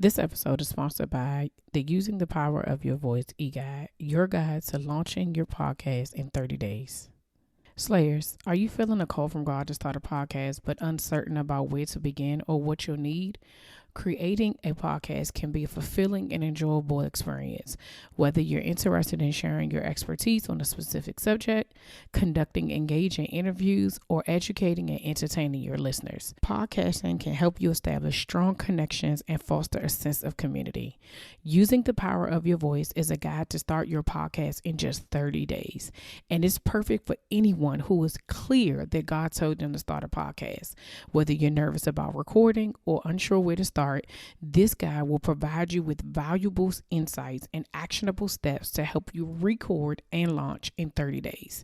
This episode is sponsored by the Using the Power of Your Voice e-guide, your guide to launching your podcast in 30 days. Slayers, are you feeling a call from God to start a podcast but uncertain about where to begin or what you'll need? Creating a podcast can be a fulfilling and enjoyable experience. Whether you're interested in sharing your expertise on a specific subject, conducting engaging interviews, or educating and entertaining your listeners, podcasting can help you establish strong connections and foster a sense of community. Using the Power of Your Voice is a guide to start your podcast in just 30 days, and it's perfect for anyone who is clear that God told them to start a podcast. Whether you're nervous about recording or unsure where to start, this guide will provide you with valuable insights and actionable steps to help you record and launch in 30 days.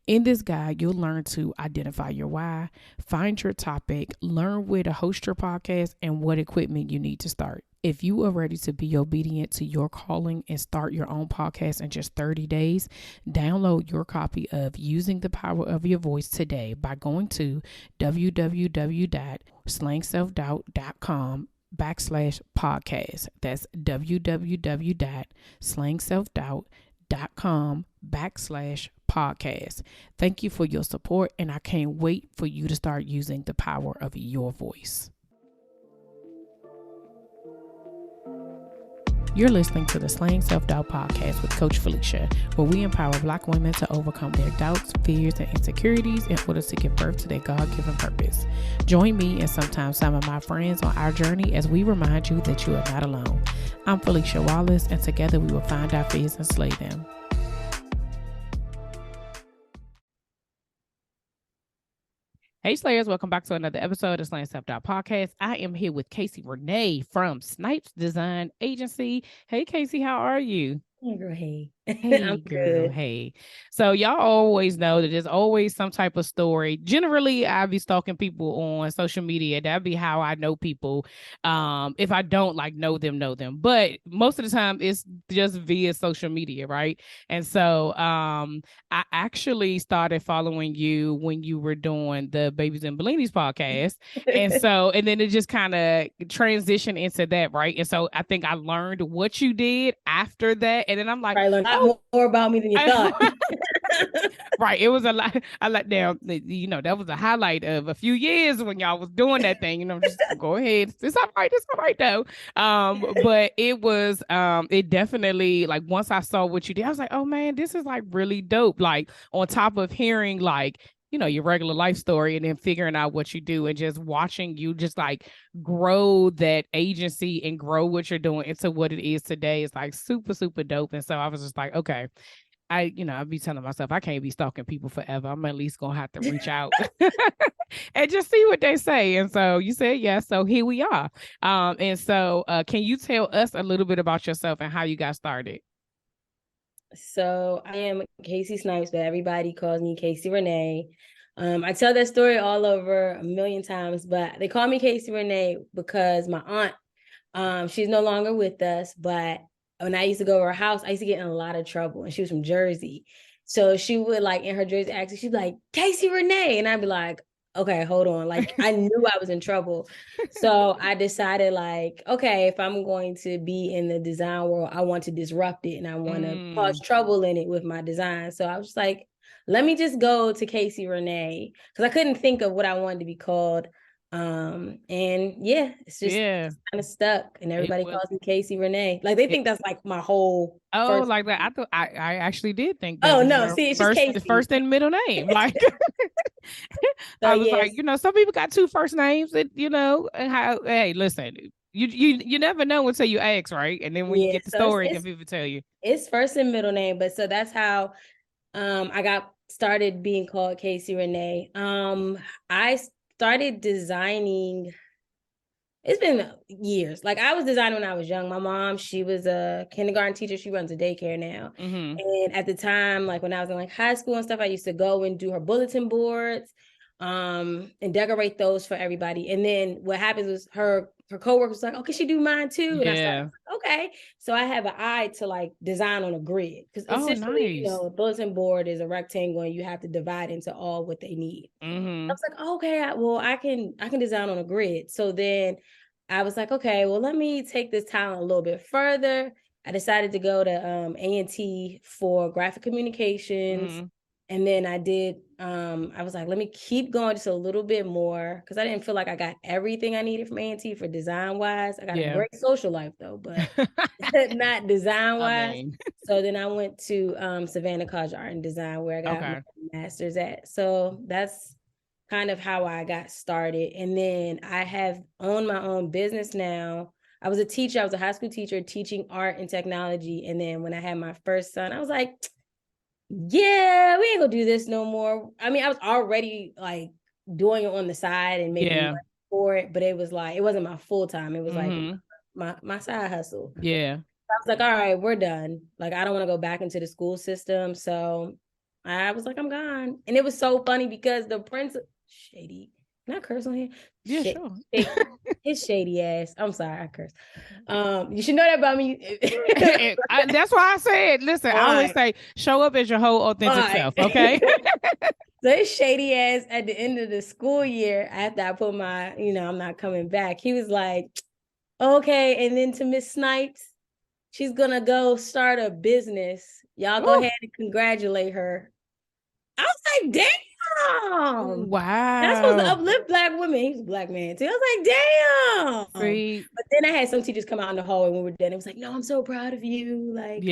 In this guide, you'll learn to identify your why, find your topic, learn where to host your podcast, and what equipment you need to start. If you are ready to be obedient to your calling and start your own podcast in just 30 days, download your copy of Using the Power of Your Voice today by going to www.slangselfdoubt.com/podcast. That's www.slangselfdoubt.com/podcast. Thank you for your support, and I can't wait for you to start using the power of your voice. You're listening to the Slaying Self-Doubt podcast with Coach Felicia, where we empower Black women to overcome their doubts, fears, and insecurities in order to give birth to their God-given purpose. Join me and sometimes some of my friends on our journey as we remind you that you are not alone. I'm Felicia Wallace, and together we will find our fears and slay them. Hey Slayers, welcome back to another episode of Slaying Self-Doubt podcast. I am here with Casey Renae from Snipes Design Agency. Hey Casey, how are you? Hey girl, hey. Hey I'm girl, good. hey. So y'all always know that there's always some type of story. Generally, I be stalking people on social media. That'd be how I know people. If I don't know them. But most of the time it's just via social media, right? And so I actually started following you when you were doing the Babies and Bellinis podcast. And then it just kind of transitioned into that, right? And so I think I learned what you did after that. And then I'm like, Probably learned a lot more about me than you thought. Right. It was a lot. I let down, that was a highlight of a few years when y'all was doing that thing, just go ahead. It's all right. It's all right though. But it was, it definitely, once I saw what you did, I was like, oh man, this is really dope. On top of hearing your regular life story and then figuring out what you do and just watching you just grow that agency and grow what you're doing into what it is today is super, super dope. And so I was just like, okay, I'd be telling myself I can't be stalking people forever. I'm at least gonna have to reach out and just see what they say. And so you said yes. So here we are. And so can you tell us a little bit about yourself and how you got started? So I am Casey Snipes, but everybody calls me Casey Renae. I tell that story all over a million times, but they call me Casey Renae because my aunt, she's no longer with us, but when I used to go to her house, I used to get in a lot of trouble, and she was from Jersey. So she would in her Jersey accent, she'd be like, Casey Renae. And I'd be like, okay, hold on. I knew I was in trouble. So I decided okay, if I'm going to be in the design world, I want to disrupt it and I want to cause trouble in it with my design. So I was like, let me just go to Casey Renae because I couldn't think of what I wanted to be called. And yeah, it's just kind of stuck, and everybody calls me Casey Renae. They think that's my whole. Oh, like that. I thought I actually did think that. Oh no, see, it's just Casey. First and middle name. I was some people got two first names that, and how, hey, listen, you never know until you ask, right? And then when you get the story, and people tell you. It's first and middle name, but so that's how I got started being called Casey Renae. I started designing. It's been years. I was designing when I was young. My mom, she was a kindergarten teacher. She runs a daycare now. Mm-hmm. And at the time, when I was in high school and stuff, I used to go and do her bulletin boards, and decorate those for everybody. And then what happens was her coworkers was like, "Oh, can she do mine too?" And I started, okay. So I have an eye to design on a grid because essentially, nice. a bulletin board is a rectangle and you have to divide into all what they need. Mm-hmm. I was like, okay, I can design on a grid. So then I was like, okay, well, let me take this talent a little bit further. I decided to go to A&T for graphic communications. Mm-hmm. And then I was like, let me keep going just a little bit more because I didn't feel like I got everything I needed from A&T for design wise. I got a great social life though, but not design wise. So then I went to Savannah College of Art and Design where I got my master's at. So that's kind of how I got started. And then I have owned my own business now. I was a teacher. I was a high school teacher teaching art and technology. And then when I had my first son, I was like, yeah, we ain't gonna do this no more. I mean, I was already like doing it on the side and making money for it, but it was like, it wasn't my full time. It was like my side hustle. Yeah. I was like, all right, we're done. Like, I don't want to go back into the school system. So I was like, I'm gone. And it was so funny because the principal, shady, can I curse on here? Yeah, sure. His shady ass. I'm sorry, I curse. You should know that about me. That's why I said, listen, I always say, show up as your whole authentic self, okay? So his shady ass at the end of the school year, after I put my, I'm not coming back, he was like, okay. And then to Miss Snipes, she's gonna go start a business. Y'all go ahead and congratulate her. I was like, damn. Wow. That's supposed to uplift Black women. He's a Black man too. I was like, damn. Sweet. But then I had some teachers come out in the hallway when we were done. It was like, no, I'm so proud of you. Like,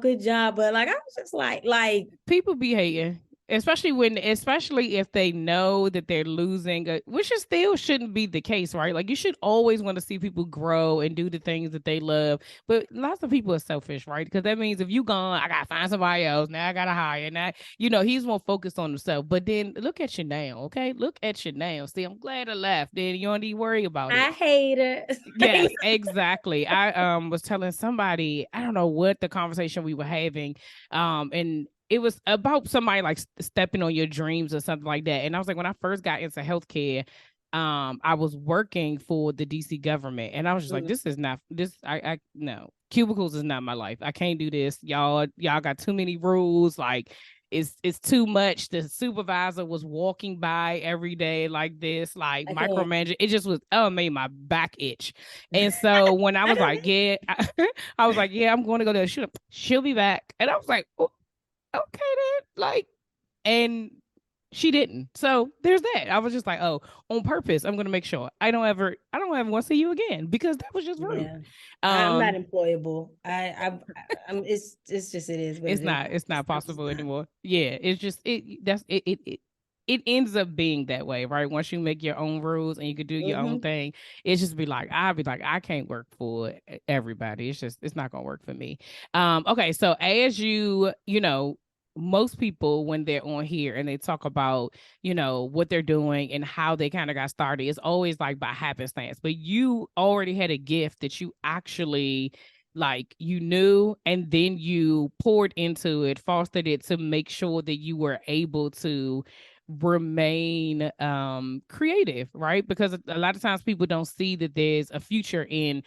good job. But like, I was just like people be hating. Especially if they know that they're losing, which is still shouldn't be the case, right? Like you should always want to see people grow and do the things that they love. But lots of people are selfish, right? Because that means if you gone, I gotta find somebody else. Now I gotta hire. Now he's more focused on himself. But then look at you now, okay? Look at you now. See, I'm glad I left. Then you don't need to worry about it. I hate it. Yes, exactly. I was telling somebody, I don't know what the conversation we were having, and it was about somebody like stepping on your dreams or something like that. And I was like, when I first got into healthcare, I was working for the DC government, and I was just like, this is not this. I no, cubicles is not my life. I can't do this. Y'all got too many rules. Like it's too much. The supervisor was walking by every day like this, like micromanaging. It just was made my back itch. And so when I was like, I was like, I'm going to go there. She'll be back. And I was like, oh, okay then, like, and she didn't. So there's that. I was just like, oh, on purpose, I'm gonna make sure I don't ever want to see you again because that was just rude. Yeah. I'm not employable. I'm it's just it is. It's not possible anymore. Yeah, it's just it ends up being that way, right? Once you make your own rules and you can do your own thing, it's just I'll be like, I can't work for everybody. It's not gonna work for me. Okay, so as most people when they're on here and they talk about what they're doing and how they kind of got started, it's always like by happenstance. But you already had a gift that you actually you knew, and then you poured into it, fostered it to make sure that you were able to remain creative, right? Because a lot of times people don't see that there's a future in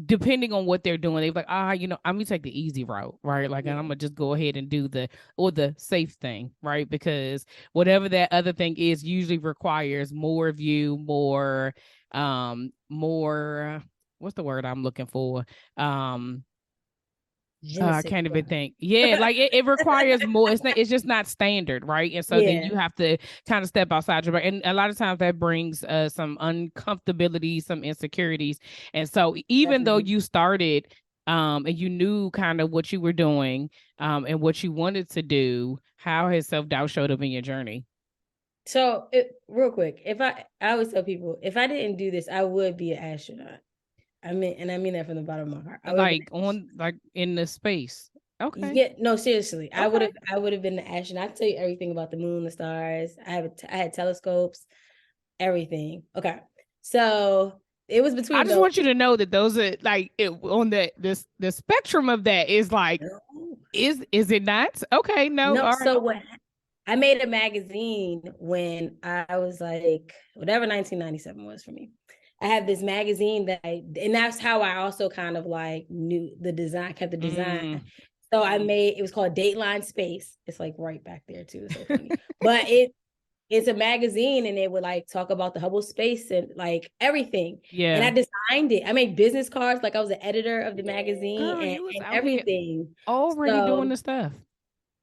depending on what they're doing. They're like, I'm gonna take the easy route, right? Like, and I'm gonna just go ahead and do the safe thing, right? Because whatever that other thing is usually requires more of you, more what's the word I'm looking for? I can't even think. Yeah, like it requires more. It's just not standard, right? And so then you have to kind of step outside your, and a lot of times that brings some uncomfortability, some insecurities. And so even though you started and you knew kind of what you were doing and what you wanted to do, how has self-doubt showed up in your journey? So real quick, I always tell people, if I didn't do this, I would be an astronaut. I mean that from the bottom of my heart. In the space. Okay. Yeah, no, seriously. Okay. I would have been the astronaut. I can tell you everything about the moon, the stars. I had telescopes, everything. Okay. So it was between I just want you to know that those are on the spectrum of that is is it not? Okay, no. No, so what I made a magazine when I was like whatever 1997 was for me. I have this magazine and that's how I also kind of knew the design, kept the design. So it was called Dateline Space. It's right back there too. It's so funny. But it it's a magazine, and it would like talk about the Hubble space and like everything. Yeah. And I designed it. I made business cards. Like I was the editor of the magazine. Girl, and, you was and out here everything. already doing the stuff.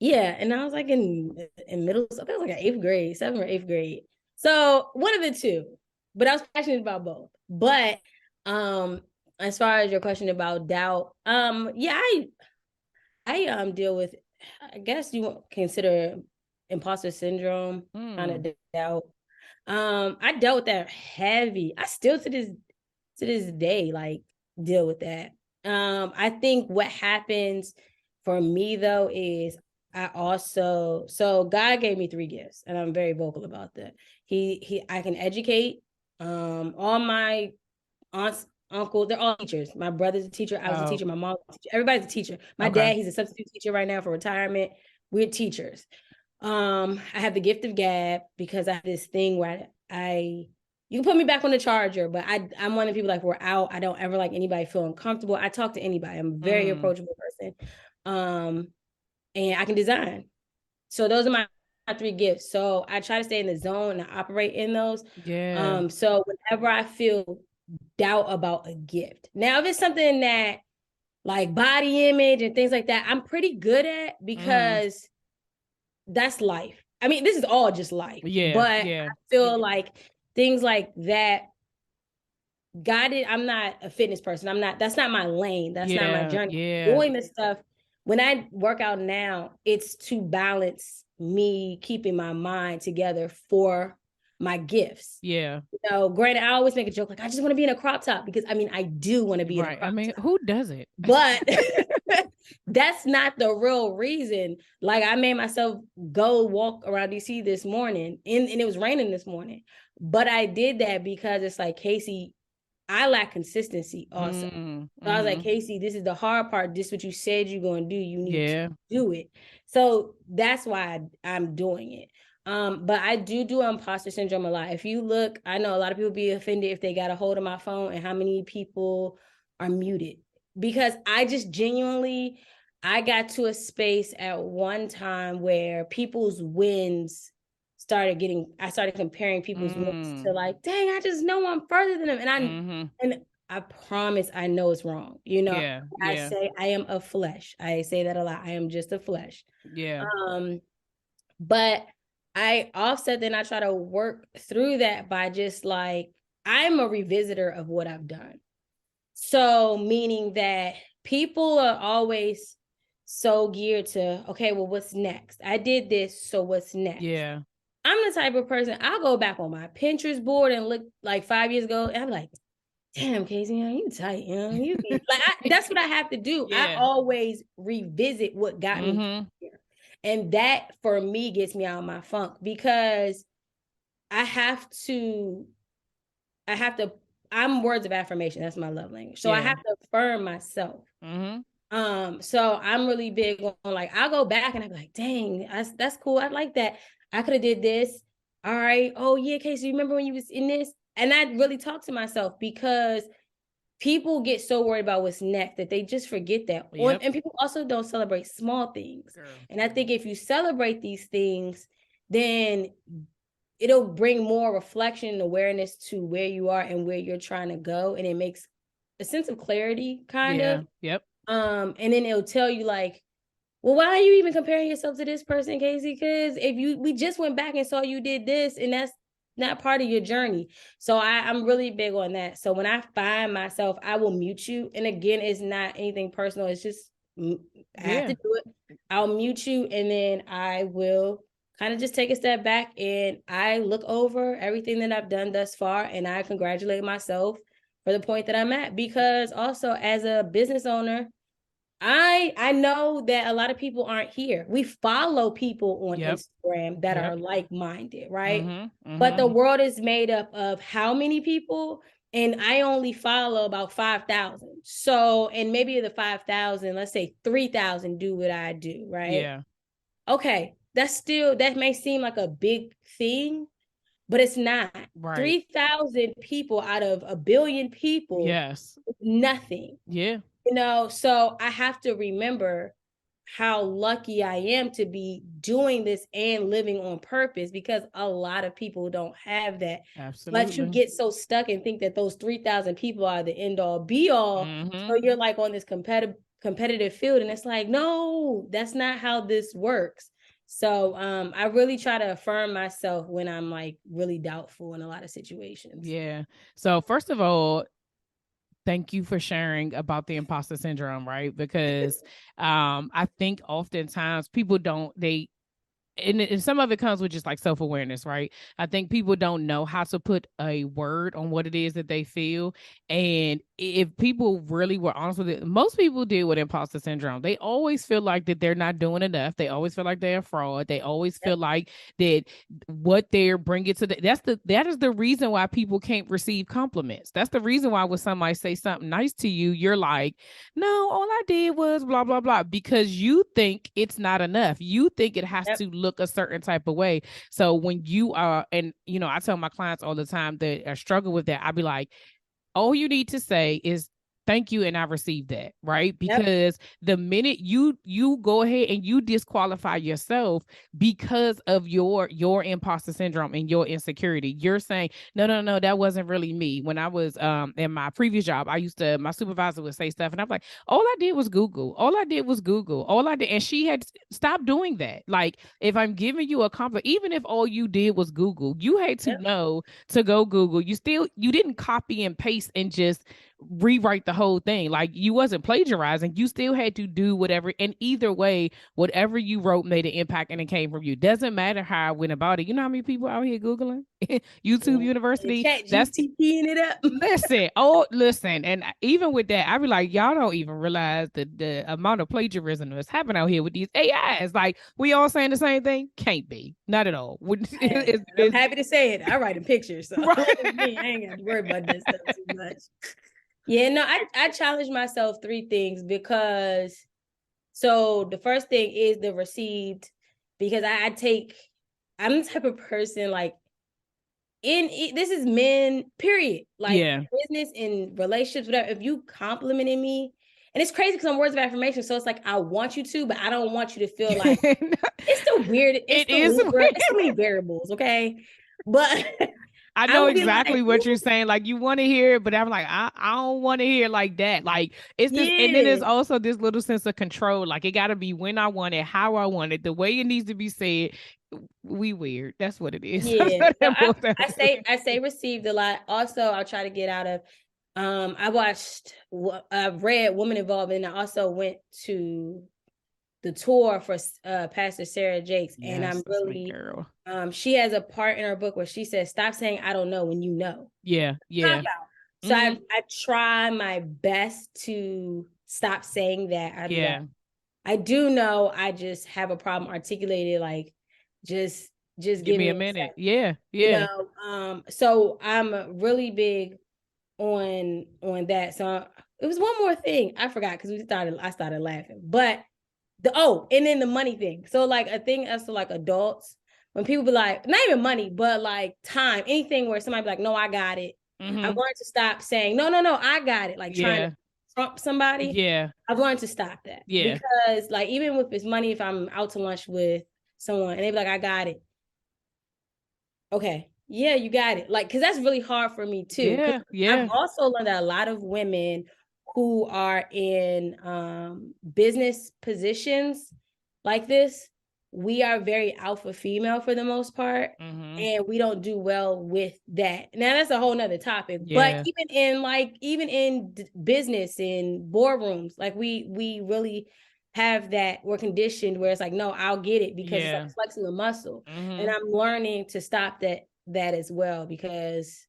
Yeah, and I was like in middle school. I think I was like in 8th grade, 7th or 8th grade. So one of the two, but I was passionate about both. But as far as your question about doubt, yeah, I deal with, I guess you consider imposter syndrome, kind of doubt. I dealt with that heavy. I still to this day like deal with that. I think what happens for me though is so God gave me 3 gifts, and I'm very vocal about that. I can educate. All my aunts, uncles, they're all teachers. My brother's a teacher. I was a teacher. My mom was a teacher. Everybody's a teacher. My dad, he's a substitute teacher right now for retirement. We're teachers. I have the gift of gab because I have this thing where you can put me back on the charger, but I'm one of the people like, we're out. I don't ever like anybody feel uncomfortable. I talk to anybody. I'm a very approachable person. And I can design. So those are my 3 gifts. So I try to stay in the zone and operate in those. Yeah. So whenever I feel doubt about a gift, now if it's something that like body image and things like that, I'm pretty good at, because that's life. I mean, this is all just life. Yeah. But I feel like things like that, I'm not a fitness person. That's not my lane. That's not my journey. Doing this stuff, when I work out now, it's to balance me keeping my mind together for my gifts. Yeah. You know, granted, I always make a joke like, I just want to be in a crop top, because I mean, I do want to be in a crop top. I mean, who does it? But that's not the real reason. Like, I made myself go walk around DC this morning, and it was raining this morning. But I did that because it's like, Casey, I lack consistency also. So I was like, Casey, this is the hard part. This is what you said you're going to do. You need to do it. So that's why I'm doing it. But I do imposter syndrome a lot. If you look, I know a lot of people be offended if they got a hold of my phone and how many people are muted, because I just genuinely, I got to a space at one time where people's wins I started comparing people's wins to like, dang, I just know I'm further than them. And I promise I know it's wrong. You know, I say I am a flesh. I say that a lot. I am just a flesh. Yeah. But I offset, then I try to work through that by just like, I'm a revisitor of what I've done. So meaning that people are always so geared to, okay, well, what's next? I did this, so what's next? Yeah. I'm the type of person, I'll go back on my Pinterest board and look like 5 years ago, and I'm like, damn, Casey, you tight, you like, that's what I have to do. I always revisit what got me here. And that for me gets me out of my funk, because I'm words of affirmation. That's my love language. So I have to affirm myself. So I'm really big on like, I'll go back and I'm like, dang, that's cool. I like that. I could have did this. All right. Oh yeah, Casey, you remember when you was in this? And I really talk to myself, because people get so worried about what's next that they just forget that. And people also don't celebrate small things. And I think if you celebrate these things, then it'll bring more reflection and awareness to where you are and where you're trying to go. And it makes a sense of clarity, kind of. And then it'll tell you like, well, why are you even comparing yourself to this person, Casey? Because we just went back and saw you did this, and that's not part of your journey. So I'm really big on that. So when I find myself, I will mute you. And again, it's not anything personal. It's just, I have to do it. I'll mute you, and then I will kind of just take a step back, and I look over everything that I've done thus far, and I congratulate myself for the point that I'm at. Because also, as a business owner, I know that a lot of people aren't here. We follow people on Instagram that are like-minded, right? But the world is made up of how many people? And I only follow about 5,000. So, and maybe the 5,000, let's say 3,000 do what I do, right? Yeah. Okay, that may seem like a big thing, but it's not. 3,000 people out of a billion people. Yes. Nothing. Yeah. You know, so I have to remember how lucky I am to be doing this and living on purpose, because a lot of people don't have that. Absolutely. But you get so stuck and think that those 3,000 people are the end all be all. So you're like on this competitive field, and it's like, no, that's not how this works. So I really try to affirm myself when I'm like really doubtful in a lot of situations. Yeah. So first of all, thank you for sharing about the imposter syndrome, right? Because I think oftentimes people don't, and some of it comes with just like self-awareness, right? I think people don't know how to put a word on what it is that they feel. And if people really were honest with it, most people deal with imposter syndrome. They always feel like that they're not doing enough. They always feel like they're a fraud. They always feel like that what they're bringing to that is the reason why people can't receive compliments. That's the reason why when somebody say something nice to you, you're like, no, all I did was blah blah blah, because you think it's not enough. You think it has to look a certain type of way. So when you are, and I tell my clients all the time that I struggle with that, I'd be like, all you need to say is thank you and I received that, right? Because the minute you go ahead and you disqualify yourself because of your imposter syndrome and your insecurity, you're saying no, that wasn't really me. When I was in my previous job, my supervisor would say stuff and I'm like, all I did was Google, and she had stopped doing that. Like, if I'm giving you a compliment, even if all you did was Google, you had to know to go Google. You didn't copy and paste and just rewrite the whole thing. Like, you wasn't plagiarizing. You still had to do whatever. And either way, whatever you wrote made an impact and it came from you. Doesn't matter how I went about it. You know how many people out here Googling? YouTube University. That's GPTing it up. Listen. And even with that, I be like, y'all don't even realize the amount of plagiarism that's happening out here with these AIs. Like, we all saying the same thing? Can't be. Not at all. I'm happy to say it. I write in pictures, so I ain't got to worry about this stuff too much. Yeah, no, I challenge myself 3 things, because so the first thing is the received, because I'm the type of person, like, this is men, period. Like, business and relationships, whatever. If you complimented me, and it's crazy because I'm words of affirmation, so it's like I want you to, but I don't want you to feel like it's still weird. It's so many variables, okay? But I know exactly what you're saying. Like, you want to hear it, but I'm like, I don't want to hear it like that. Like, it's this, and then there's also this little sense of control. Like, it got to be when I want it, how I want it, the way it needs to be said. We weird. That's what it is. Yeah, I say received a lot. Also, I'll try to get out of. I've read Woman Involved, and I also went to the tour for Pastor Sarah Jakes, and I'm really she has a part in her book where she says, "Stop saying I don't know when you know." Yeah. So I try my best to stop saying that. I do know. I just have a problem articulated. Like, just give me a minute. Yeah. So I'm really big on that. So it was one more thing I forgot, because I started laughing, but and then the money thing. So, like, a thing as to, like, adults, when people be like, not even money, but like time, anything where somebody be like, no, I got it. I've learned to stop saying, no, I got it. Like, trying to trump somebody. Yeah. I've learned to stop that. Yeah. Because, like, even with this money, if I'm out to lunch with someone and they be like, I got it. Okay. Yeah, you got it. Like, because that's really hard for me too. Yeah. I've also learned that a lot of women who are in business positions like this, we are very alpha female for the most part, and we don't do well with that. Now, that's a whole nother topic. But even in business, in boardrooms, like, we really have that. We're conditioned where it's like, no, I'll get it, because it's like flexing a muscle. And I'm learning to stop that as well, because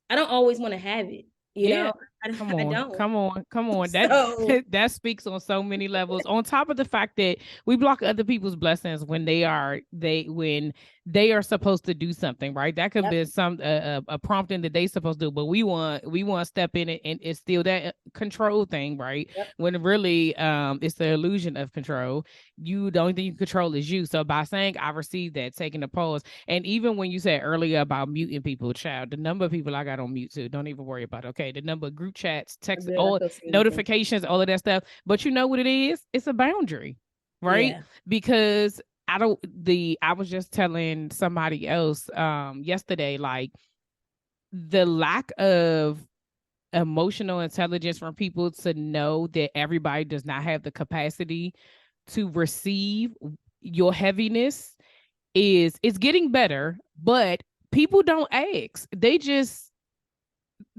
I don't always want to have it. You know, I don't. Come on. That speaks on so many levels. On top of the fact that we block other people's blessings when they are supposed to do something, right? That could be a prompting that they supposed to do, but we want to step in it, and it's still that control thing, right? When really it's the illusion of control. The only thing you control is you. So by saying I received that, taking a pause, and even when you said earlier about muting people, child, the number of people I got on mute too, don't even worry about it, okay? The number of group chats, text, all notifications, all of that stuff. But you know what it is? It's a boundary. right? Yeah. Because I was just telling somebody else yesterday, like the lack of emotional intelligence from people to know that everybody does not have the capacity to receive your heaviness is it's getting better, but people don't ask. They just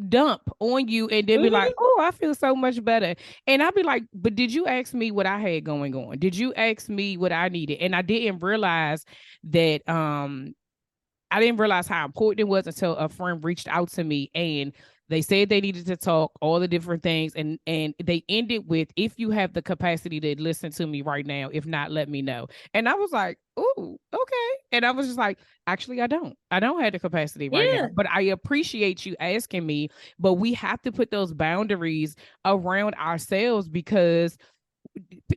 dump on you and they'll be like, Mm-hmm. oh, I feel so much better. And I'll be like, but did you ask me what I had going on? Did you ask me what I needed? And I didn't realize that I didn't realize how important it was until a friend reached out to me and they said they needed to talk all the different things and they ended with, if you have the capacity to listen to me right now, if not, let me know. And I was like, ooh, okay. And I was just like, actually, I don't have the capacity right now, Yeah. but I appreciate you asking me. But we have to put those boundaries around ourselves because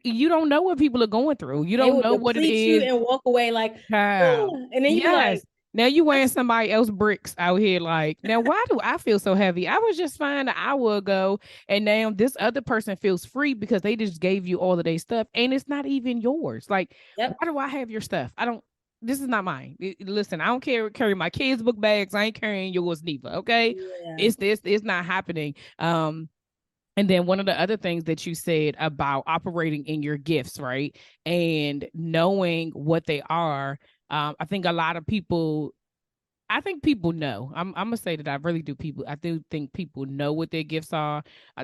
you don't know what people are going through. You They don't will know what it deplete you is. and walk away like, Child. oh, and then you be like, Yes. Now you wearing that's somebody else bricks out here. Like, now why do I feel so heavy? I was just fine an hour ago, and now this other person feels free because they just gave you all of their stuff, and it's not even yours. Like, why yep. do I have your stuff? I don't. This is not mine. Listen, I don't carry my kids' book bags. I ain't carrying yours neither. Okay, Yeah. it's this. It's not happening. And then one of the other things that you said about operating in your gifts, right? And knowing what they are. I think a lot of people, I think people know. I'm gonna say that I really do. I do think people know what their gifts are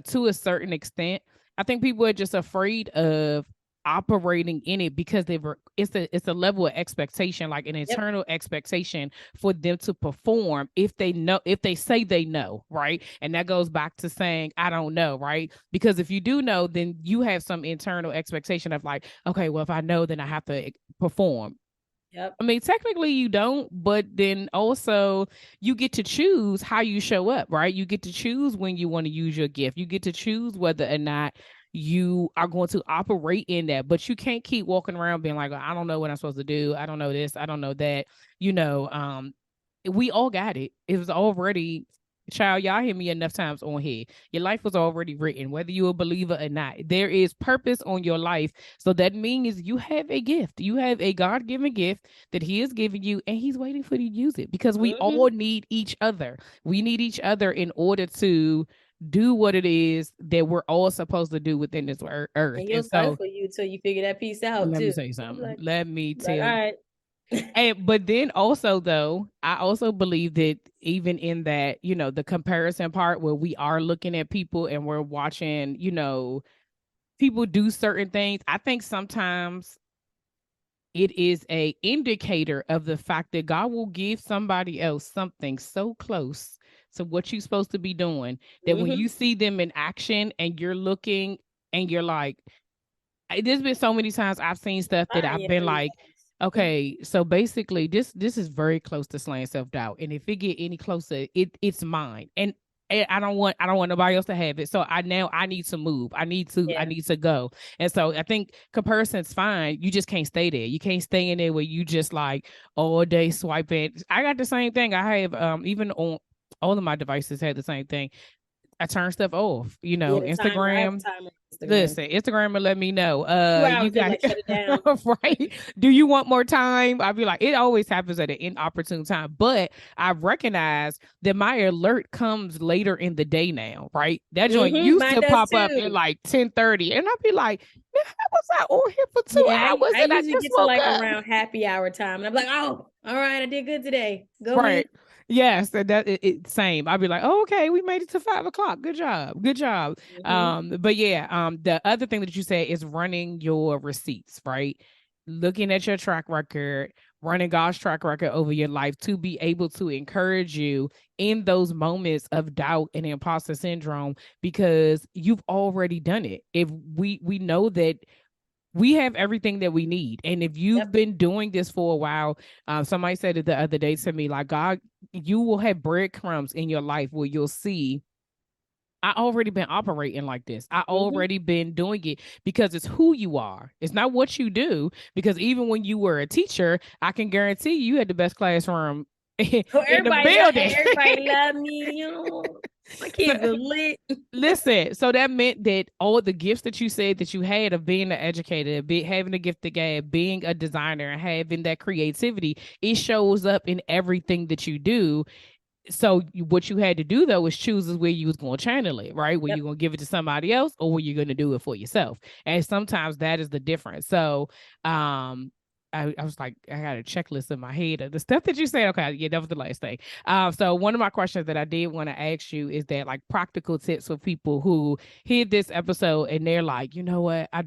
to a certain extent. I think people are just afraid of operating in it because it's a level of expectation, like an Yep. internal expectation for them to perform if they know, if they say they know, right? And that goes back to saying I don't know, right? Because if you do know, then you have some internal expectation of like, okay, well, if I know, then I have to perform. Yep. I mean, technically you don't, but then also you get to choose how you show up, right? You get to choose when you want to use your gift. You get to choose whether or not you are going to operate in that, but you can't keep walking around being like, I don't know what I'm supposed to do. I don't know this. I don't know that. You know, we all got it. It was already, child, y'all hear me enough times on here. Your life was already written, whether you're a believer or not. There is purpose on your life. So that means you have a gift. You have a God-given gift that he has given you, and he's waiting for you to use it because we Mm-hmm. all need each other. We need each other in order to do what it is that we're all supposed to do within this earth. And And you'll start so for you till you figure that piece out let me too. say You'll be something. like, Let me all tell you. right. And but then also though, I also believe that even in that, the comparison part where we are looking at people and we're watching, people do certain things, I think sometimes it is a indicator of the fact that God will give somebody else something so close to what you're supposed to be doing that when Mm-hmm. you see them in action and you're looking and you're like, there's been so many times I've seen stuff that I've Fire been like, emojis. okay, so basically this is very close to slaying self-doubt. And if it get any closer, it's mine. And I don't want nobody else to have it. So I need to move. I Yeah. need to go. And so I think comparison's fine. You just can't stay there. You can't stay in there where you just like all day swiping. I got the same thing. I have even on all of my devices had the same thing. I turn stuff off, Yeah, the timer. I have a Instagram. timer on Instagram. Listen, Instagram will let me know. 2 hours You in, got like shut it down. right. Do you want more time? I'll be like, it always happens at an inopportune time. But I recognize that my alert comes later in the day now, right? That joint Mm-hmm. used Mine to does pop up at too. like 10:30. And I'll be like, man, how was I on here for two Yeah, hours I and I usually just get to woke like up? around happy hour time, and I'm like, oh, all right, I did good today. Go me. Right. Yes, same. I'd be like, oh, okay, we made it to 5 o'clock. Good job. Good job. Mm-hmm. But yeah, the other thing that you said is running your receipts, right? Looking at your track record, running God's track record over your life to be able to encourage you in those moments of doubt and imposter syndrome because you've already done it. If we know that we have everything that we need. And if you've Yep. been doing this for a while, somebody said it the other day to me, like, God, you will have breadcrumbs in your life where you'll see, I already been operating like this. I Mm-hmm. already been doing it because it's who you are. It's not what you do. Because even when you were a teacher, I can guarantee you had the best classroom So in the everybody building. everybody love me, my kids are lit. Listen, so that meant that all the gifts that you said that you had of being an educator, having a gift of gab, being a designer, and having that creativity, it shows up in everything that you do. So what you had to do though is choose where you was going to channel it, right? Were you going to give it to somebody else, or were you going to do it for yourself? And sometimes that is the difference. So, I was like, I got a checklist in my head of the stuff that you said. Okay, yeah, that was the last thing. So one of my questions that I did want to ask you is that like practical tips for people who hear this episode and they're like, you know what, I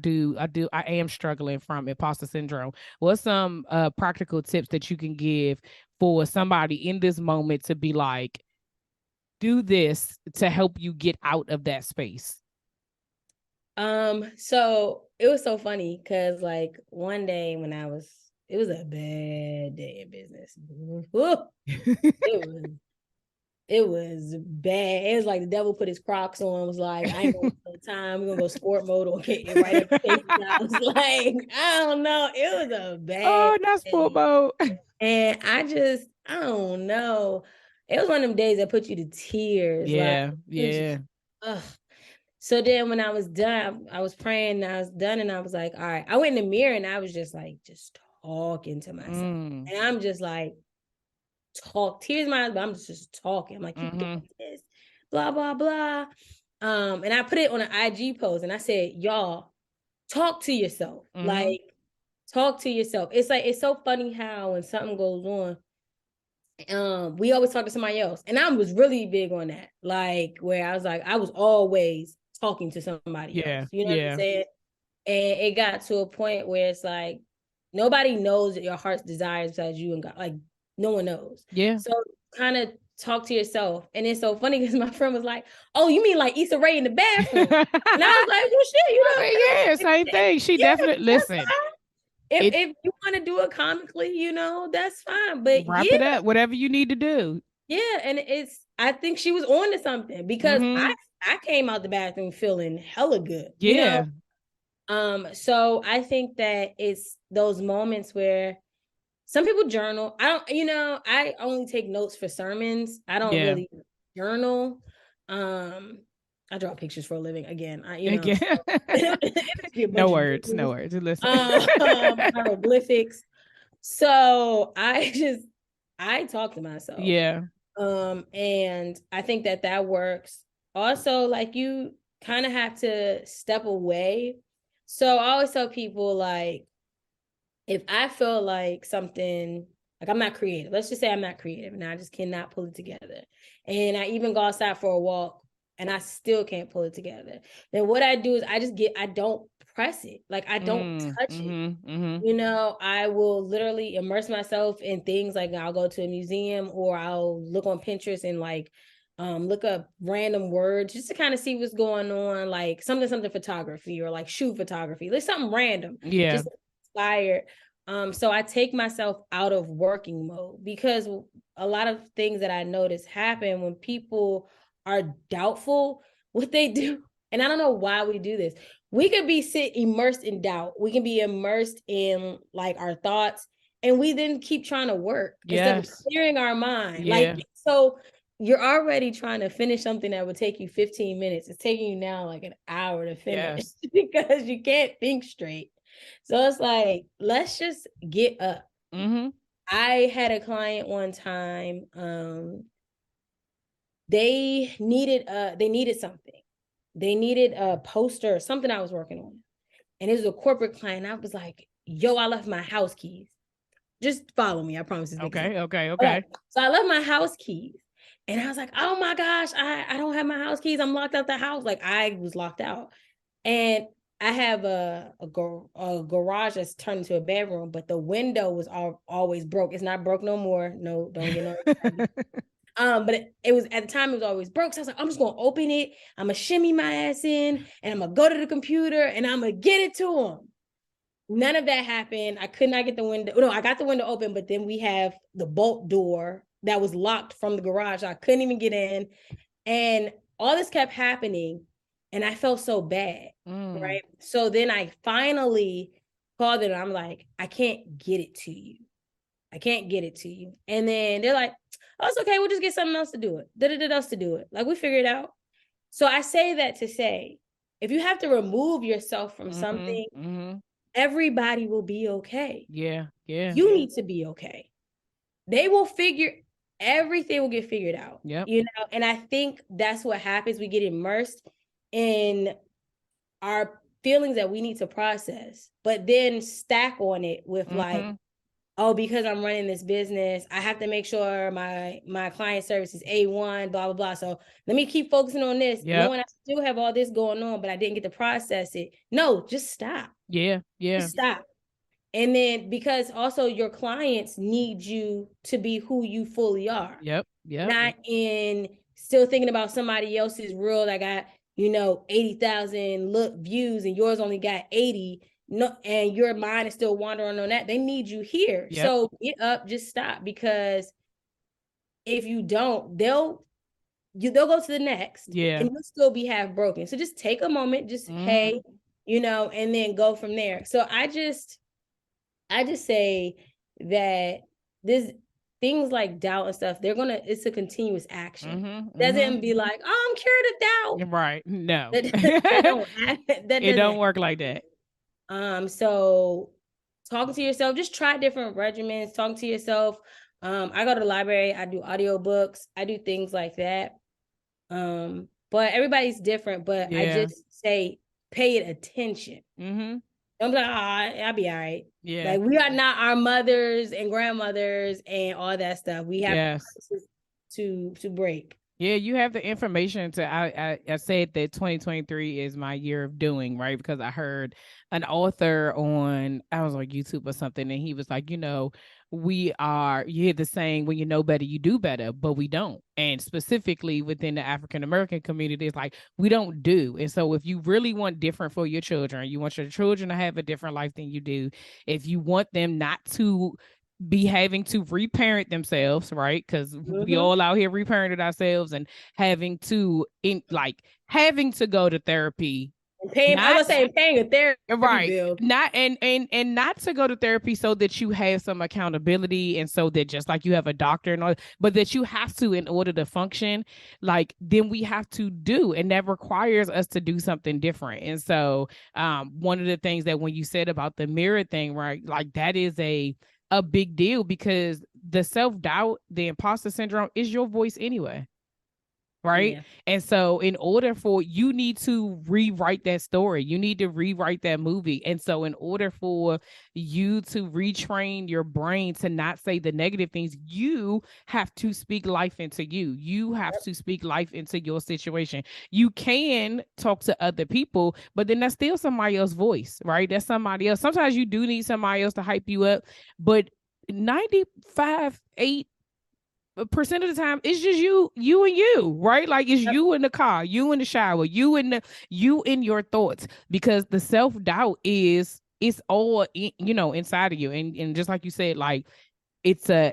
am struggling from imposter syndrome. What's some practical tips that you can give for somebody in this moment to be like, do this to help you get out of that space? So it was so funny because like one day it was a bad day in business. It was bad. It was like the devil put his Crocs on, was like, I ain't gonna waste no time. We're gonna go sport mode or get it right at the face. I was like, I don't know. It was a bad Not sport day. mode. And I don't know. It was one of them days that put you to tears. Yeah, Like, yeah. ugh. So then when I was done, I was praying and I was done and I was like, all right. I went in the mirror and I was just like, just talking to myself. And I'm just like, tears in my eyes, but I'm just talking. I'm like, you got this, blah, blah, blah. And I put it on an IG post and I said, y'all, talk to yourself. Like, talk to yourself. It's like, it's so funny how when something goes on, we always talk to somebody else. And I was really big on that. Like where I was like, I was always talking to somebody else. You know what I'm saying? And it got to a point where it's like nobody knows your heart's desires besides you and God. Like no one knows. Yeah. So kind of talk to yourself. And it's so funny because my friend was like, oh, you mean like Issa Rae in the bathroom? And I was like, well, shit, yeah, same thing. She definitely listen. If you want to do it comically, that's fine. But wrap it up, whatever you need to do. Yeah, and I think she was on to something because I came out the bathroom feeling hella good. Yeah. So I think that it's those moments where some people journal. I only take notes for sermons. I don't really journal. I draw pictures for a living again. No words. Listen. Hieroglyphics. So I talk to myself. Yeah. And I think that works. Also, like you kind of have to step away. So I always tell people like, if I feel like something, like I'm not creative, let's just say I'm not creative and I just cannot pull it together. And I even go outside for a walk and I still can't pull it together. Then what I do is I don't press it. Like I don't touch it. I will literally immerse myself in things like I'll go to a museum or I'll look on Pinterest and like look up random words just to kind of see what's going on, like something photography or like shoe photography, like something random. Yeah. Just inspired. So I take myself out of working mode because a lot of things that I notice happen when people are doubtful what they do. And I don't know why we do this. We could be immersed in doubt. We can be immersed in like our thoughts and we then keep trying to work instead of clearing our mind. Like, so you're already trying to finish something that would take you 15 minutes. It's taking you now like an hour to finish because you can't think straight. So it's like, let's just get up. I had a client one time. They needed something. They needed a poster or something I was working on. And it was a corporate client. I was like, yo, I left my house keys. Just follow me. I promise this. Okay. So I left my house keys. And I was like, oh my gosh, I don't have my house keys. I'm locked out the house. Like I was locked out. And I have a garage that's turned into a bedroom, but the window was always broke. It's not broke no more. No, don't get no. But it was at the time it was always broke. So I was like, I'm just gonna open it. I'm gonna shimmy my ass in, and I'm gonna go to the computer, and I'm gonna get it to him. None of that happened. I could not get the window. No, I got the window open, but then we have the bolt door that was locked from the garage. I couldn't even get in, and all this kept happening, and I felt so bad. Right. So then I finally called it. And I'm like, I can't get it to you. I can't get it to you. And then they're like, oh, it's okay. We'll just get something else to do it. Else to do it. Like, we figure it out. So I say that to say, if you have to remove yourself from something, everybody will be okay. Yeah. Yeah. You need to be okay. They will everything will get figured out. Yep. You know, and I think that's what happens. We get immersed in our feelings that we need to process, but then stack on it with like, oh, because I'm running this business, I have to make sure my client service is A1, blah, blah, blah. So let me keep focusing on this. Knowing I still have all this going on, but I didn't get to process it. No, just stop. Yeah. Yeah. Just stop. And then, because also your clients need you to be who you fully are. Yep. Not in still thinking about somebody else's reel that got, 80,000 views and yours only got 80. No, and your mind is still wandering on that. They need you here. Yep. So get up, just stop, because if you don't, they'll go to the next. Yeah. And you'll still be half broken. So just take a moment, just hey, and then go from there. So I just say that this things like doubt and stuff, it's a continuous action. Doesn't be like, oh, I'm cured of doubt. Right. No. It don't work like that. So talking to yourself, just try different regimens, talking to yourself. I go to the library, I do audiobooks, I do things like that. But everybody's different, but I just say, pay it attention. I'm like, I'll be all right. Yeah. Like, we are not our mothers and grandmothers and all that stuff. We have to break. Yeah, you have the information to, I said that 2023 is my year of doing, right? Because I heard an author I was on YouTube or something, and he was like, you hear the saying, when you know better, you do better, but we don't. And specifically within the African-American community, it's like, we don't do. And so if you really want different for your children, you want your children to have a different life than you do, if you want them not to be having to reparent themselves, right? Because we all out here reparented ourselves and having to go to therapy. Paying a therapy bill. Not and not to go to therapy so that you have some accountability, and so that just like you have a doctor and all, but that you have to, in order to function, like, then we have to do, and that requires us to do something different. And so one of the things that when you said about the mirror thing, right, like, that is a big deal, because the self-doubt, the imposter syndrome, is your voice anyway. Right. Yeah. And so in order for you need to rewrite that story, you need to rewrite that movie. And so in order for you to retrain your brain to not say the negative things, you have to speak life into you. You have to speak life into your situation. You can talk to other people, but then that's still somebody else's voice, right? That's somebody else. Sometimes you do need somebody else to hype you up, but 95.8% of the time, it's just you and you, right? Like, it's you in the car, you in the shower, you in your thoughts, because the self-doubt it's all inside of you. And just like you said, like, it's an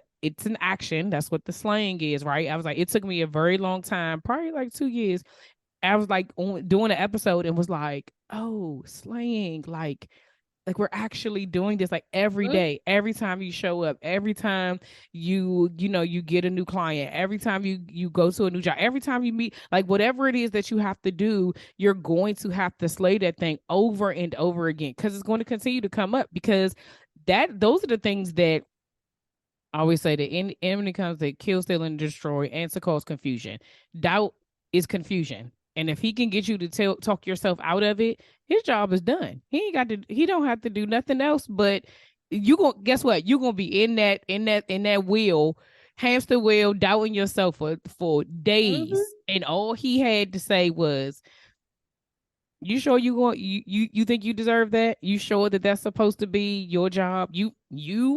action. That's what the slang is, right? I was like, it took me a very long time, probably like 2 years. I was like doing an episode and was like, oh, slang, like we're actually doing this, like, every day, every time you show up, every time you get a new client, every time you go to a new job, every time you meet, like, whatever it is that you have to do, you're going to have to slay that thing over and over again, because it's going to continue to come up, because those are the things that I always say, that enemy comes to kill, steal, and destroy, and to cause confusion. Doubt is confusion. And if he can get you to talk yourself out of it, his job is done. He don't have to do nothing else. But guess what? You're gonna be in that wheel, hamster wheel, doubting yourself for days. And all he had to say was, you sure you think you deserve that? You sure that that's supposed to be your job? You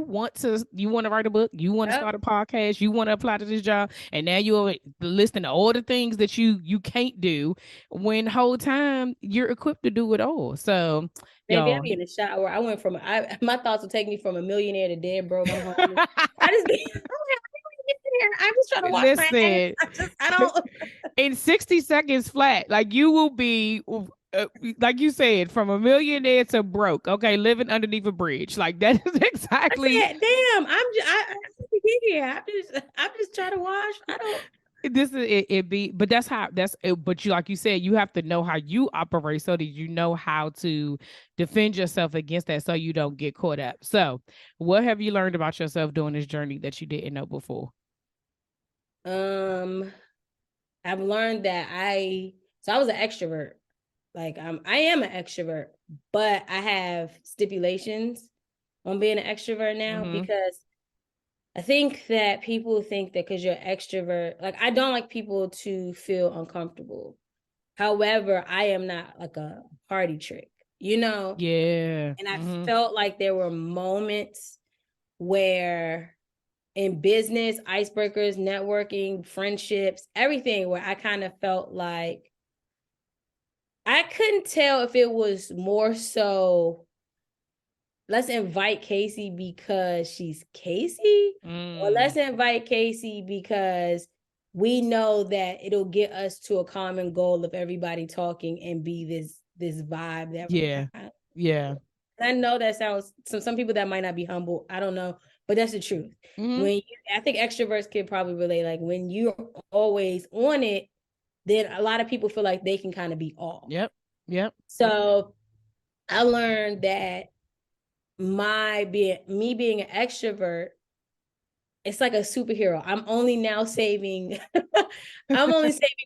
want to write a book? You want to start a podcast? You want to apply to this job? And now you're listing all the things that you can't do, when the whole time you're equipped to do it all. So, maybe I'll be in the shower. I went from my thoughts will take me from a millionaire to dead broke. I'm home. I just be. I'm just trying to watch my hands. I don't. In 60 seconds flat, like, you will be like you said, from a millionaire to broke. Okay, living underneath a bridge. Like that is exactly. I said, damn, I'm just here. I'm just trying to wash. I don't. This is it be, but that's how that's it, but you, like you said, you have to know how you operate so that you know how to defend yourself against that so you don't get caught up. So what have you learned about yourself during this journey that you didn't know before? Um, I've learned that I was an extrovert. Like I am an extrovert, but I have stipulations on being an extrovert now because I think that people think that because you're an extrovert, like I don't like people to feel uncomfortable. However, I am not like a party trick, Yeah. And I felt like there were moments where in business, icebreakers, networking, friendships, everything where I kind of felt like I couldn't tell if it was more so let's invite Casey because she's Casey, or let's invite Casey because we know that it'll get us to a common goal of everybody talking and be this vibe that we have. Yeah. I know that sounds some people that might not be humble. I don't know, but that's the truth. I think extroverts can probably relate. Like when you're always on it, then a lot of people feel like they can kind of be off. Yep. So I learned that me being an extrovert, it's like a superhero. I'm only saving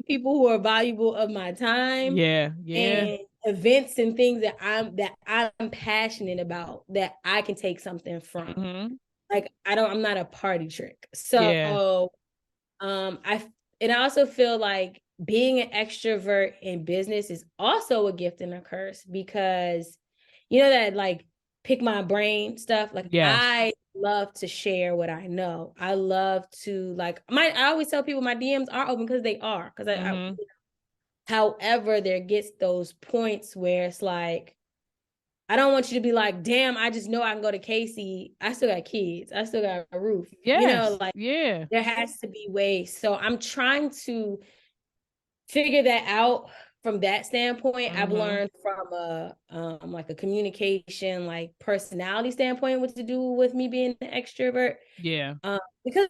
people who are valuable of my time. Yeah. And events and things that I'm passionate about that I can take something from. Like I'm not a party trick. So I also feel like being an extrovert in business is also a gift and a curse because that like pick my brain stuff. Like I love to share what I know. I love to I always tell people my DMs are open because they are. However, there gets those points where it's like, I don't want you to be like, damn, I just know I can go to Casey. I still got kids. I still got a roof. There has to be ways. So I'm trying to figure that out from that standpoint. I've learned from a communication, like personality standpoint, what to do with me being an extrovert. Because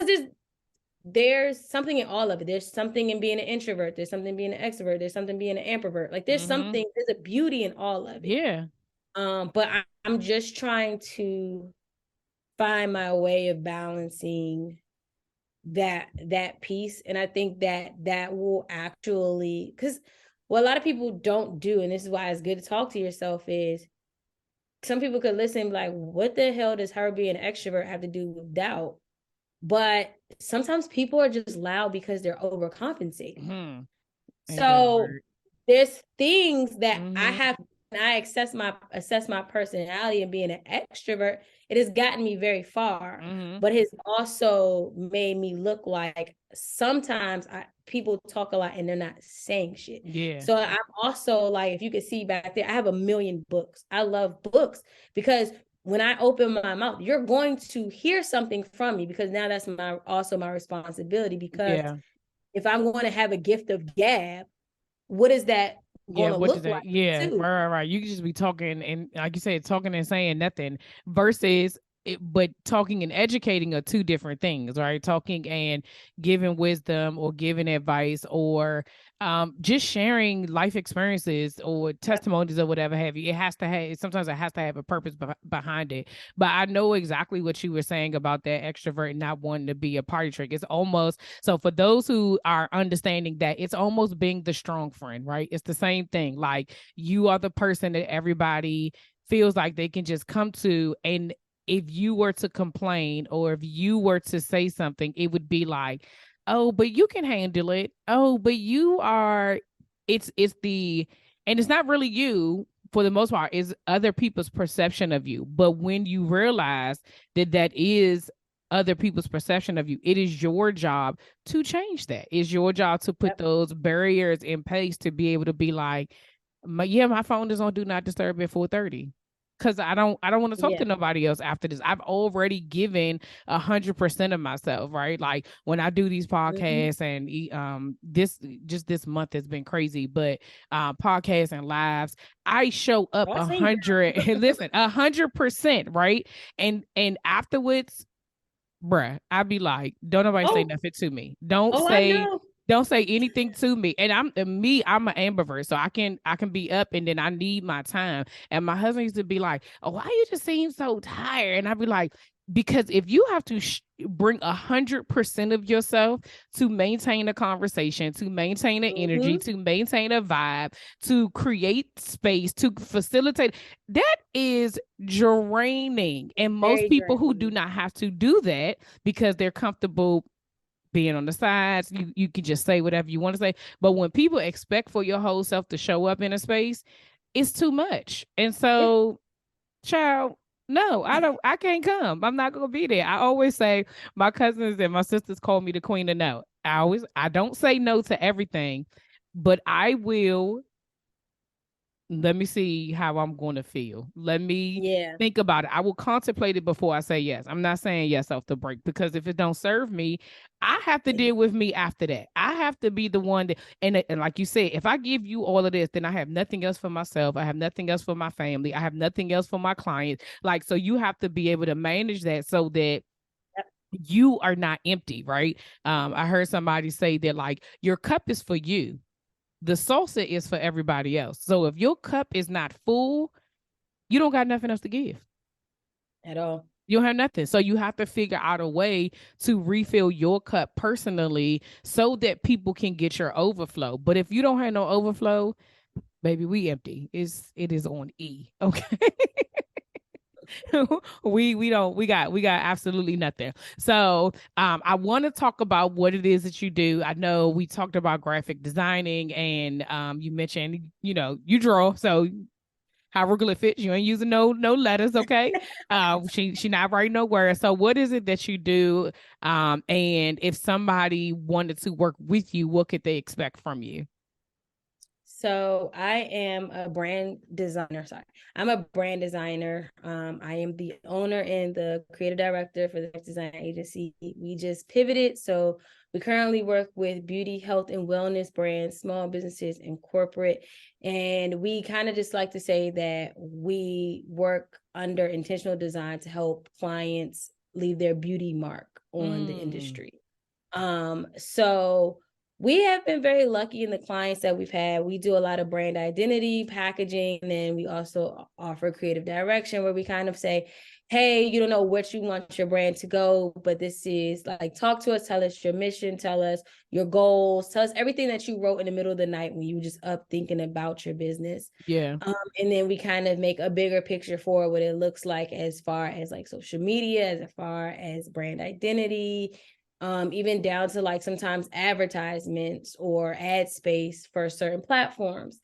there's something in all of it. There's something in being an introvert. There's something being an extrovert. There's something being an ambivert. Like there's a beauty in all of it. But I'm just trying to find my way of balancing that piece. And I think that will actually, because what a lot of people don't do, and this is why it's good to talk to yourself, is some people could listen and be like, what the hell does her being an extrovert have to do with doubt? But sometimes people are just loud because they're overcompensating. So there's things that I have, when I assess my personality and being an extrovert, it has gotten me very far, but has also made me look like sometimes people talk a lot and they're not saying shit. So I'm also like, if you could see back there, I have 1 million books. I love books because when I open my mouth, you're going to hear something from me because now that's also my responsibility. Because if I'm going to have a gift of gab, what is that going to look like? Right. You can just be talking and, like you said, talking and saying nothing versus but talking and educating are two different things, right? Talking and giving wisdom or giving advice or just sharing life experiences or testimonies or whatever have you. Sometimes it has to have a purpose behind it. But I know exactly what you were saying about that extrovert not wanting to be a party trick. It's almost, so for those who are understanding that, it's almost being the strong friend, right? It's the same thing. Like you are the person that everybody feels like they can just come to, and if you were to complain or if you were to say something, it would be like, oh, but you can handle it. Oh, but you are, it's and it's not really you for the most part, it's other people's perception of you. But when you realize that is other people's perception of you, it is your job to change that. It's your job to put those barriers in place to be able to be like, my phone is on do not disturb at 4:30. because I don't want to talk Yeah. to nobody else after this. I've already given 100% of myself, right? Like when I do these podcasts and this month has been crazy, but podcasts and lives, I show up Boss lady girl. 100. Listen, 100%, right? And afterwards, bruh, I'd be like, don't nobody say Oh, nothing to me. I know. Don't say anything to me. And I'm an ambivert, so I can be up and then I need my time. And my husband used to be like, "Oh, why you just seem so tired?" And I'd be like, because if you have to bring 100% of yourself to maintain a conversation, to maintain an energy, to maintain a vibe, to create space, to facilitate, that is draining. And most Very people who do draining. not have to do that because they're comfortable being on the sides, you can just say whatever you want to say. But when people expect for your whole self to show up in a space, it's too much. And Yeah. so, child, no, I can't come. I'm not gonna be there. I always say my cousins and my sisters call me the queen of no. I don't say no to everything, but I will. Let me see how I'm going to feel. Let me Yeah. think about it. I will contemplate it before I say yes. I'm not saying yes off the break, because if it don't serve me, I have to deal with me after that. I have to be the one that, and like you said, if I give you all of this, then I have nothing else for myself. I have nothing else for my family. I have nothing else for my clients. Like, so you have to be able to manage that so that you are not empty, right? I heard somebody say that, like, your cup is for you, the salsa is for everybody else. So if your cup is not full, you don't got nothing else to give. At all. You don't have nothing. So you have to figure out a way to refill your cup personally so that people can get your overflow. But if you don't have no overflow, baby, we empty. It is on E. Okay. We got absolutely nothing. So I want to talk about what it is that you do. I know we talked about graphic designing, and you mentioned, you draw. So hieroglyphics, you ain't using no letters, okay? She not writing no words. So what is it that you do? And if somebody wanted to work with you, what could they expect from you? So I am a brand designer. Sorry, I'm a brand designer. I am the owner and the creative director for the Snipes Design Agency. We just pivoted, so we currently work with beauty, health, and wellness brands, small businesses, and corporate. And we kind of just like to say that we work under intentional design to help clients leave their beauty mark on the industry. So we have been very lucky in the clients that we've had. We do a lot of brand identity, packaging, and then we also offer creative direction, where we kind of say, hey, you don't know what you want your brand to go, but this is like, talk to us, tell us your mission, tell us your goals, tell us everything that you wrote in the middle of the night when you were just up thinking about your business. Yeah. And then we kind of make a bigger picture for what it looks like as far as like social media, as far as brand identity, even down to like sometimes advertisements or ad space for certain platforms.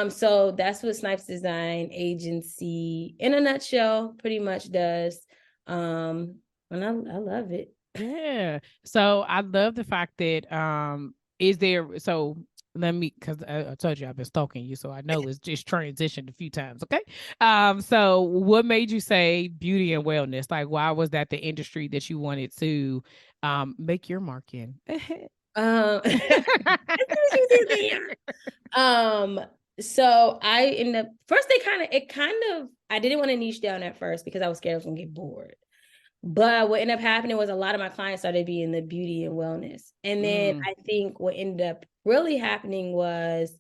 So that's what Snipes Design Agency in a nutshell pretty much does. And I love it. Yeah. So I love the fact that is there, so let me, because I told you I've been stalking you, so I know it's just transitioned a few times. Okay. So what made you say beauty and wellness? Like, why was that the industry that you wanted to make your mark in? So I ended up first, I didn't want to niche down at first because I was scared I was gonna get bored. But what ended up happening was a lot of my clients started being the beauty and wellness. And then I think what ended up really happening was,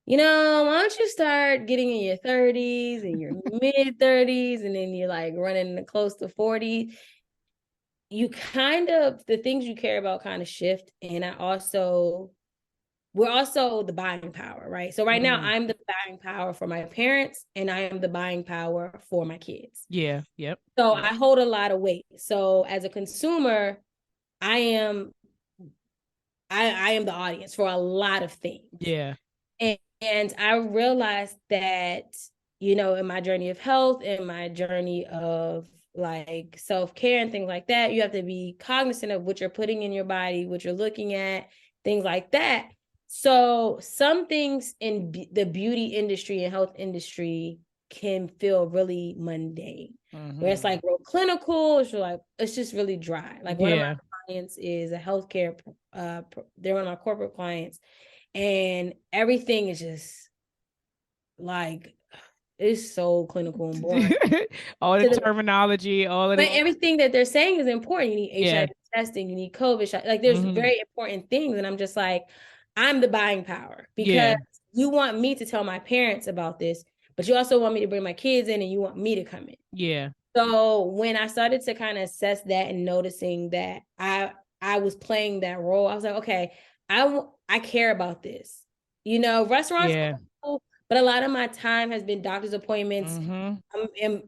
why don't you start getting in your 30s and your mid 30s, and then you're like running close to 40. The things you care about kind of shift. And we're also the buying power, right? So right now I'm the buying power for my parents and I am the buying power for my kids. Yeah. Yep. So Yep. I hold a lot of weight. So as a consumer, I am I am the audience for a lot of things. Yeah. And I realized that, in my journey of health and my journey of like self-care and things like that, you have to be cognizant of what you're putting in your body, what you're looking at, things like that. So some things in the beauty industry and health industry can feel really mundane. Where it's like real clinical, it's just really dry. Like one of my clients is a healthcare, they're one of my corporate clients, and everything is just like, it's so clinical and boring. All the terminology, all of but it. everything that they're saying is important. You need HIV testing, you need COVID shot. Like there's very important things. And I'm just like, I'm the buying power because you want me to tell my parents about this, but you also want me to bring my kids in and you want me to come in. Yeah. So when I started to kind of assess that and noticing that I was playing that role, I was like, okay, I care about this. You know, restaurants are cool, but a lot of my time has been doctor's appointments, in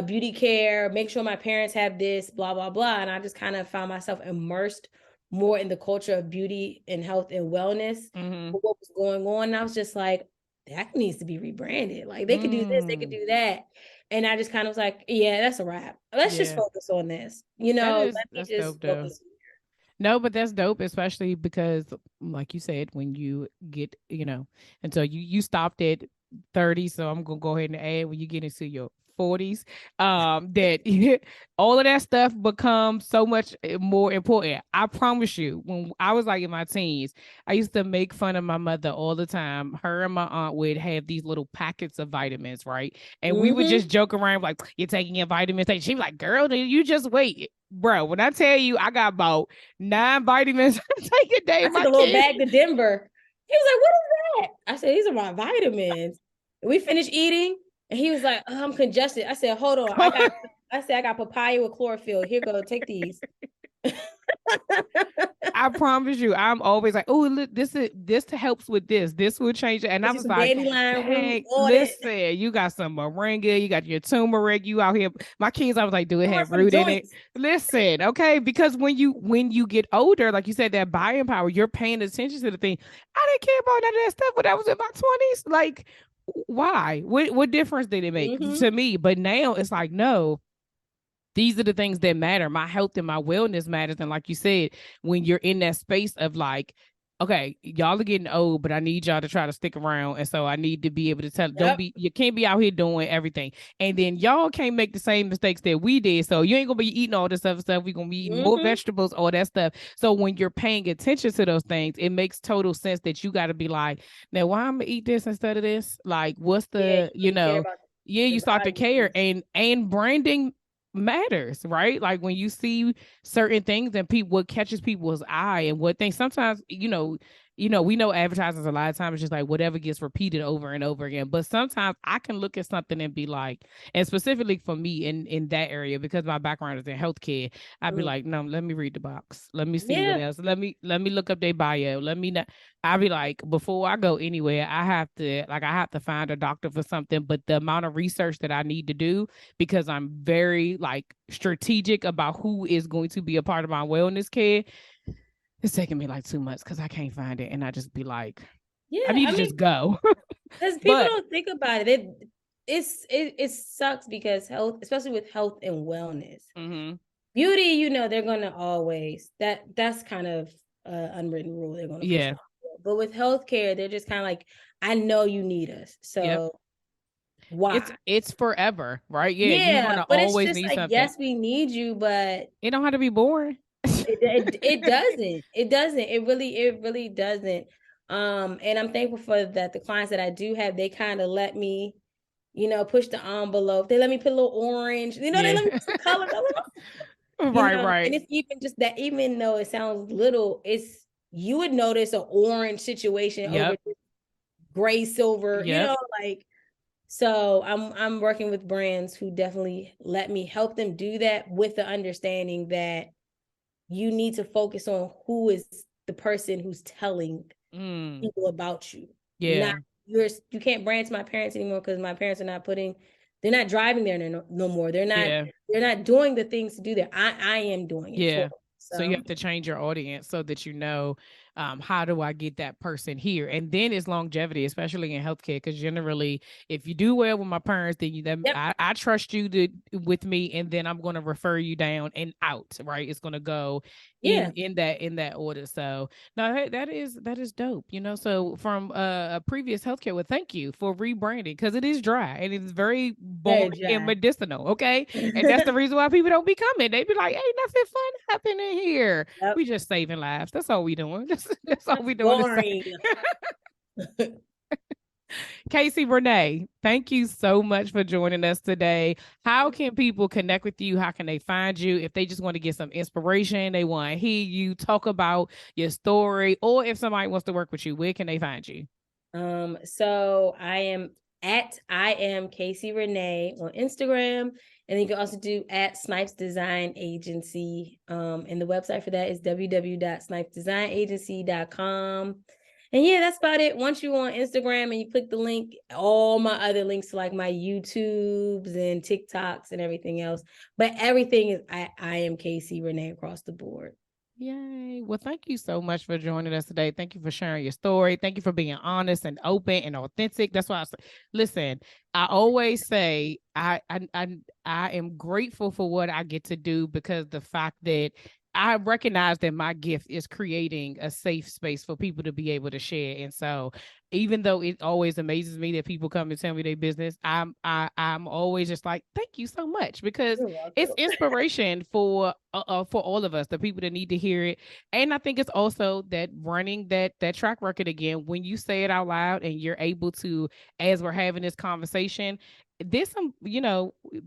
beauty care, make sure my parents have this, blah, blah, blah. And I just kind of found myself immersed more in the culture of beauty and health and wellness, what was going on. And I was just like, that needs to be rebranded. Like they could do this, they could do that. And I just kind of was like, yeah, that's a wrap. Let's just focus on this. You know, let me just focus. No, but that's dope, especially because, like you said, when you get, and so you stopped at 30, so I'm gonna go ahead and add when you get into your 40s, that all of that stuff becomes so much more important. I promise you, when I was like in my teens, I used to make fun of my mother all the time. Her and my aunt would have these little packets of vitamins, right? And we would just joke around like, "You're taking your vitamins." She'd be like, "Girl, you just wait." Bro, when I tell you I got about 9 vitamins take a day, I took a little bag to Denver. He was like, "What is that?" I said, "These are my vitamins." And we finished eating, and he was like, "Oh, I'm congested." I said, "Hold on, I got papaya with chlorophyll. Here, go take these." I promise you, I'm always like, "Oh, look, this helps with this. This will change it." And I was like, "Hey, listen, you got some moringa, you got your turmeric, you out here." My kids, I was like, "Do it have root in it?" Listen, okay, because when you get older, like you said, that buying power, you're paying attention to the thing. I didn't care about none of that stuff when I was in my 20s. Like, why? What difference did it make to me? But now it's like, no, these are the things that matter. My health and my wellness matters. And like you said, when you're in that space of like, okay, y'all are getting old, but I need y'all to try to stick around. And so I need to be able to tell, you can't be out here doing everything. And then y'all can't make the same mistakes that we did. So you ain't gonna be eating all this other stuff. We're gonna be eating more vegetables, all that stuff. So when you're paying attention to those things, it makes total sense that you gotta be like, now why I'm gonna eat this instead of this? Like, what's the, you start to care. And branding matters, right? Like when you see certain things and people, what catches people's eye and what things, sometimes we know advertisers a lot of times it's just like whatever gets repeated over and over again. But sometimes I can look at something and be like, and specifically for me in that area, because my background is in healthcare, I'd be like, no, let me read the box, let me see what else, let me look up their bio, let me not. I'd be like, before I go anywhere, I have to find a doctor for something. But the amount of research that I need to do, because I'm very like strategic about who is going to be a part of my wellness care, it's taking me like 2 months because I can't find it. And I just be like, I need to just go. Because people don't think about it. It sucks because health, especially with health and wellness, beauty, they're gonna always that's kind of unwritten rule. They're gonna push on. But with healthcare, they're just kind of like, I know you need us, so why? It's forever, right? You're gonna but always it's just need like, something. yes, we need you, but it don't have to be boring. it doesn't. It doesn't. It really doesn't. And I'm thankful for that. The clients that I do have, they kind of let me, push the envelope. They let me put a little orange. They let me put some color. Right. And it's even just that, even though it sounds little, you would notice an orange situation over gray, silver. Like. So I'm working with brands who definitely let me help them do that, with the understanding that you need to focus on who is the person who's telling people about you. You can't brand to my parents anymore, because my parents are they're not driving there no more. They're not doing the things to do that. I am doing it for them. So you have to change your audience so that how do I get that person here? And then it's longevity, especially in healthcare, because generally, if you do well with my parents, then I trust you with me, and then I'm going to refer you down and out, right? It's going to go Yeah. in that order. So no, that is dope. So from a previous healthcare, well, thank you for rebranding, because it is dry and it's very boring and medicinal. Okay. And that's the reason why people don't be coming. They be like, ain't nothing fun happening here. Yep. We just saving lives. That's all we doing. That's all we doing. Boring. Casey Renae, thank you so much for joining us today. How can people connect with you? How can they find you if they just want to get some inspiration? They want to hear you talk about your story, or if somebody wants to work with you, where can they find you? So I am Casey Renae on Instagram, and you can also do at Snipes Design Agency. And the website for that is www.snipesdesignagency.com. And yeah, that's about it. Once you're on Instagram and you click the link, all my other links to like my YouTubes and TikToks and everything else. But everything is I am Casey Renae across the board. Yay. Well, thank you so much for joining us today. Thank you for sharing your story. Thank you for being honest and open and authentic. That's why listen, I always say I am grateful for what I get to do, because the fact that I recognize that my gift is creating a safe space for people to be able to share. And so even though it always amazes me that people come and tell me their business, I'm always just like, thank you so much, because it's inspiration for all of us, the people that need to hear it. And I think it's also that running that track record again, when you say it out loud and you're able to, as we're having this conversation, there's some,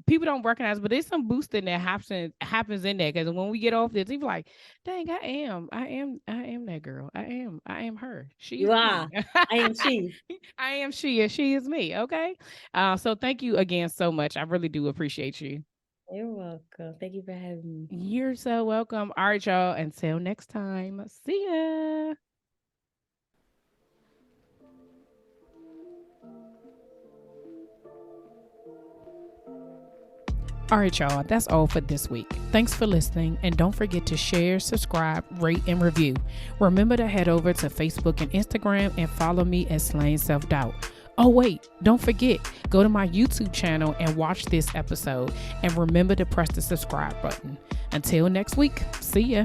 people don't recognize, but there's some boosting that happens in there. Because when we get off this, people like, dang, I am that girl. I am her. You are. I am she. I am she, and she is me. Okay. So thank you again so much. I really do appreciate you. You're welcome. Thank you for having me. You're so welcome. All right, y'all. Until next time. See ya. All right, y'all, that's all for this week. Thanks for listening, and don't forget to share, subscribe, rate, and review. Remember to head over to Facebook and Instagram and follow me at Slaying Self-Doubt. Oh, wait, don't forget, go to my YouTube channel and watch this episode, and remember to press the subscribe button. Until next week, see ya.